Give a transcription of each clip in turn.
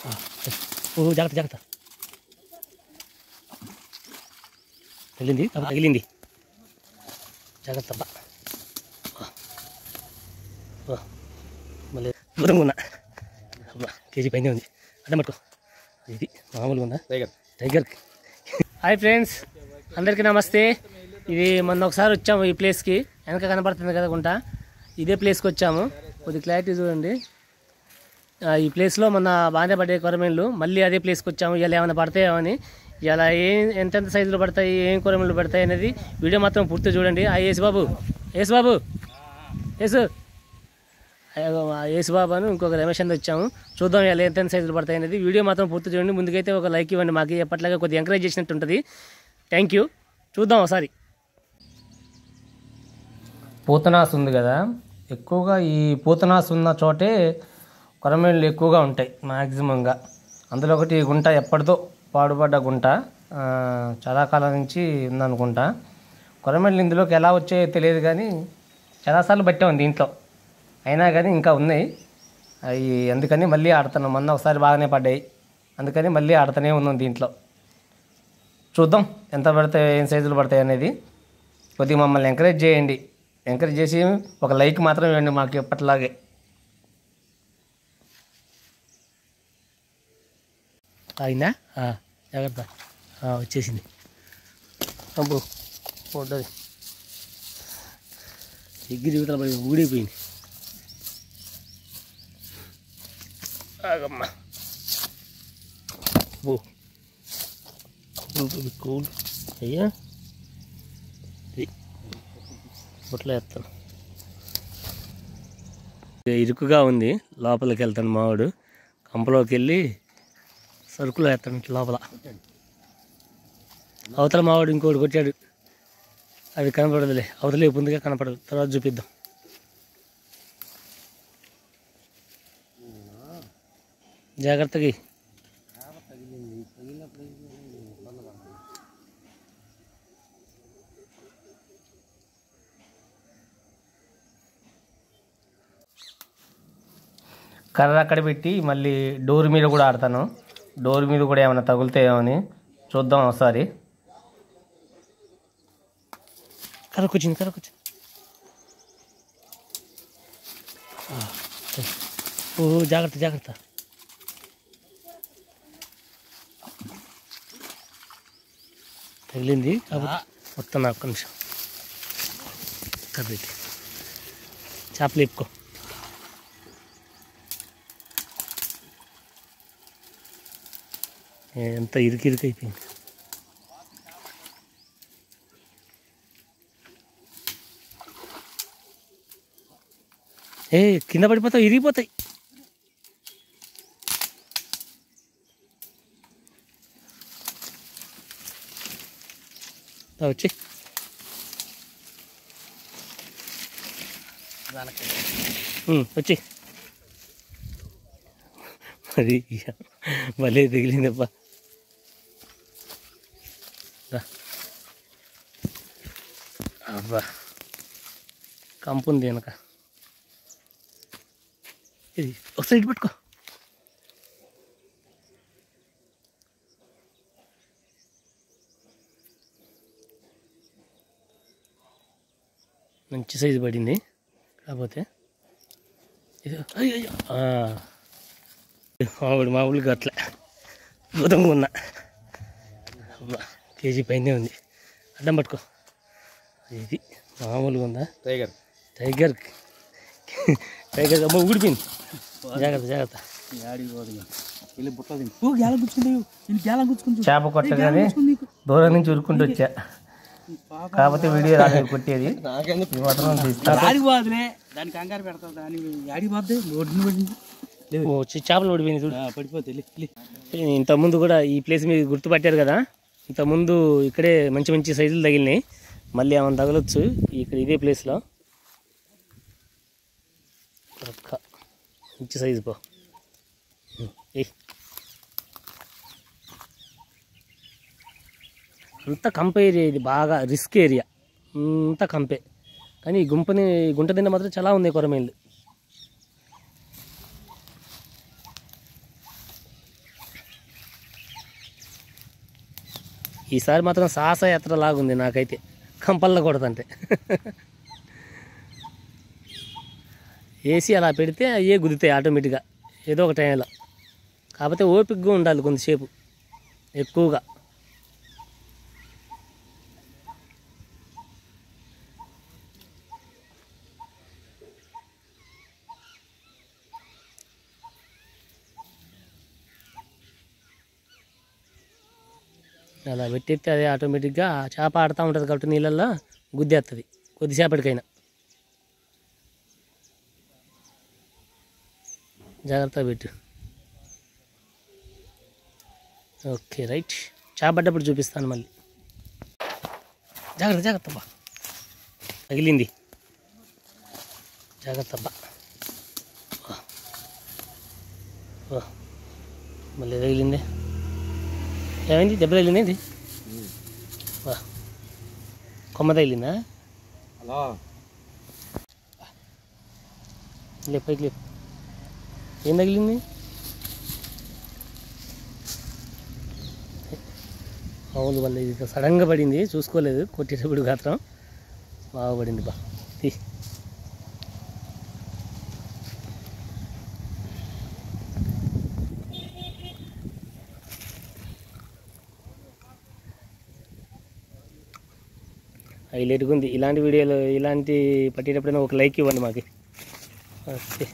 ఓ జాగ్రత్త జాగ్రత్త, తగిలింది తగిలింది, జాగ్రత్త అబ్బా. మళ్ళీ దూరంగా ఉన్నా అబ్బా, కేజీ పైన ఉంది. అడ్డం పట్టుకో, ఇది మామూలుగా ఉందా టైగర్. హాయ్ ఫ్రెండ్స్, అందరికీ నమస్తే. ఇది మొన్న ఒకసారి వచ్చాము ఈ ప్లేస్కి, వెనక కనపడుతుంది కదా గుంట, ఇదే ప్లేస్కి వచ్చాము. కొద్ది క్లారిటీ చూడండి. ఈ ప్లేస్లో మొన్న బాగానే పడ్డాయి కొరమేళ్ళు, మళ్ళీ అదే ప్లేస్కి వచ్చాము. ఇలా ఏమైనా పడతాయో అని. ఇలా ఎంతెంత సైజులో పడతాయి, ఏం కొరమేళ్ళు పడతాయి అనేది వీడియో మాత్రం పూర్తి చూడండి. యేసు బాబు, యేసు బాబు, యేసు బాబు అని ఇంకొక రమేష్ అంతా వచ్చాము. చూద్దాం ఇలా ఎంతెంత సైజులు పడతాయి అనేది. వీడియో మాత్రం పూర్తి చూడండి. ముందుకైతే ఒక లైక్ ఇవ్వండి, మాకు ఎప్పట్లాగా కొద్దిగా ఎంకరేజ్ చేసినట్టు ఉంటుంది. Thank you. చూద్దాం ఒకసారి. పూతనాస్ ఉంది కదా, ఎక్కువగా ఈ పూతనాస్ ఉన్న చోటే కొరమేళ్ళు ఎక్కువగా ఉంటాయి మ్యాక్సిమంగా. అందులో ఒకటి గుంట, ఎప్పటిదో పాడుపడ్డ గుంట, చాలా కాలం నుంచి ఉందనుకుంటా. కొరమేళ్ళు ఇందులోకి ఎలా వచ్చాయో తెలియదు కానీ చాలాసార్లు పట్టాం దీంట్లో, అయినా కానీ ఇంకా ఉన్నాయి అవి. అందుకని మళ్ళీ ఆడుతున్నాం. మొన్న ఒకసారి బాగానే పడ్డాయి, అందుకని మళ్ళీ ఆడుతూనే ఉన్నాం దీంట్లో. చూద్దాం ఎంత పడతాయి, ఏం సైజులు పడతాయి అనేది. కొద్దిగా మమ్మల్ని ఎంకరేజ్ చేయండి, ఎంకరేజ్ చేసి ఒక లైక్ మాత్రం ఇవ్వండి మాకు ఎప్పటిలాగే. అయిందా? జాగ్రత్త, వచ్చేసింది. అబ్బో పడ్డది, ఎగిరి యువతల పడి ఊడిపోయింది. ఆగమ్మా, ఓ కూల్ అయ్యా, ఇది బొట్లో వేస్తాను. ఇరుకుగా ఉంది, లోపలికి వెళ్తాను. మావాడు కంపలోకి వెళ్ళి సరుకులు వేస్తాను లోపల. అవతల మావాడు ఇంకోటి కొట్టాడు, అది కనపడదులే, అవతల ముందుగా కనపడదు, తర్వాత చూపిద్దాం. జాగ్రత్తగా కర్ర అక్కడ పెట్టి మళ్ళీ డోర్ మీద కూడా ఆడతాను. డోర్ మీద కూడా ఏమైనా తగులుతాయో అని చూద్దాం ఒకసారి. కరకొచ్చింది కరకొచ్చింది. ఓ జాగ్రత్త జాగ్రత్త, తగిలింది కాబట్టి మొత్తం. ఒక్క నిమిషం కర్రీ చేపలు ఇప్పుకో. ఎంత ఇరుకు అయిపోయింది. కింద పడిపోతావు, ఇరిగిపోతాయి. వచ్చి వచ్చి మరి భలే తగిలిందప్పా. అబ్బా కంపు ఉంది వెనక. ఇది ఒకసారి ఇటు పట్టుకో. మంచి సైజు పడింది, కాకపోతే ఇది మామూలుగా అట్లా దూరంగా ఉన్నా. కేజీ పైనే ఉంది. అడ్డం పట్టుకో, ఇది మామూలుగా ఉందా టైగర్. టైగర్ టైగర్ అమ్మ ఊడిపోయింది. జాగ్రత్త జాగ్రత్త. చేప కొట్టగానే దూరం నుంచి ఉరుక్కుంటూ వచ్చా, కాకపోతే వీడియో రాలేదు కొట్టేది. చేపలు ఓడిపోయింది పడిపోతే. ఇంతకుముందు కూడా ఈ ప్లేస్ మీద గుర్తుపట్టారు కదా, ఇంతకుముందు ఇక్కడే మంచి మంచి సైజులు తగిలినాయి. మళ్ళీ ఏమైనా తగలొచ్చు ఇక్కడ ఇదే ప్లేస్లో. మంచి సైజు పో. అంతా కంప ఏరియా, ఇది బాగా రిస్క్ ఏరియా, అంతా కంపే. కానీ ఈ గుంట దిండ మాత్రం చాలా ఉన్నాయి కొరమేళ్ళు. ఈసారి మాత్రం సాహసయాత్ర లాగుంది నాకైతే, కంపల్లో కొడతంటే. వేసి అలా పెడితే అయ్యే గుద్దుతాయి ఆటోమేటిక్గా ఏదో ఒక టైంలో. కాకపోతే ఓపికగా ఉండాలి కొంతసేపు ఎక్కువగా. అలా పెట్టేస్తే అదే ఆటోమేటిక్గా చేప ఆడుతూ ఉంటుంది కాబట్టి నీళ్ళల్లో గుద్దేస్తుంది కొద్దిసేపటికైనా. జాగ్రత్తగా పెట్టు. Okay right. చేప పడ్డప్పుడు చూపిస్తాను మళ్ళీ. జాగ్రత్త జాగ్రత్త బా, తగిలింది. జాగ్రత్త బా. మళ్ళీ తగిలింది. ఏమైంది? దెబ్బ తగిలింది ఏంటి? కొమ్మ తగిలిందా? లేపు పైకి లేపు. ఏం తగిలింది? మామూలు వల్ల ఇది సడన్గా పడింది, చూసుకోలేదు. కొట్టేటప్పుడు మాత్రం బాగా పడింది. బా హైలైట్గా ఉంది. ఇలాంటి వీడియోలు ఇలాంటి పట్టేటప్పుడైనా ఒక లైక్ ఇవ్వండి మాకు. ఓకే,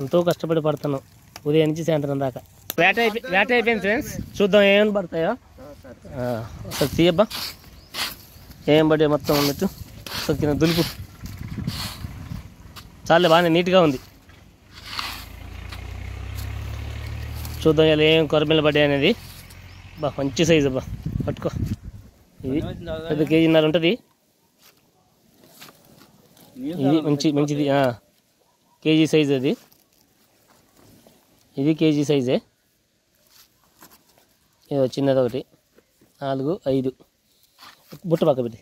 ఎంతో కష్టపడి పడుతున్నాం ఉదయం నుంచి సాయంత్రం దాకా. వేట అయిపోయింది ఫ్రెండ్స్. చూద్దాం ఏమైనా పడతాయో. ఒకసారి తీయబ్బా, ఏం పడే మొత్తం ఉన్నట్టు. సొక్కిన దులుపు చాలా బాగానే నీట్గా ఉంది. చూద్దాం ఇలా ఏం కొరమీలు పడ్డాయి అనేది. బా మంచి సైజు అబ్బా, పట్టుకో. ఇది పెద్ద కేజీన్నర ఉంటుంది. ఇది మంచిది కేజీ సైజు. అది ఇది కేజీ సైజే. ఏదో చిన్నది ఒకటి 4, 5 బుట్ట పక్క పెట్టి.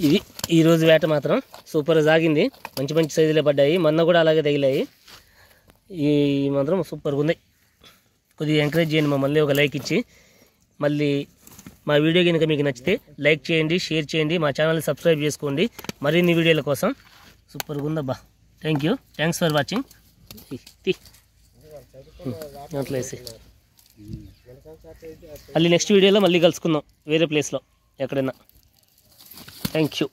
ఇది ఈరోజు వేట మాత్రం సూపర్ సాగింది. మంచి మంచి సైజులే పడ్డాయి. మొన్న కూడా అలాగే తగిలాయి. ఈ మాత్రం సూపర్గా ఉంది. కొద్దిగా ఎంకరేజ్ చేయండి మమ్మల్ని, ఒక లైక్ ఇచ్చి. మళ్ళీ మా వీడియో కనుక మీకు నచ్చితే లైక్ చేయండి, షేర్ చేయండి, మా ఛానల్ని సబ్స్క్రైబ్ చేసుకోండి మరిన్ని వీడియోల కోసం. సూపర్గా ఉందబ్బా. Thanks for watching. అట్లా వేసి మళ్ళీ నెక్స్ట్ వీడియోలో మళ్ళీ కలుసుకుందాం వేరే ప్లేస్లో ఎక్కడైనా. Thank you.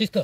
తీసుకో.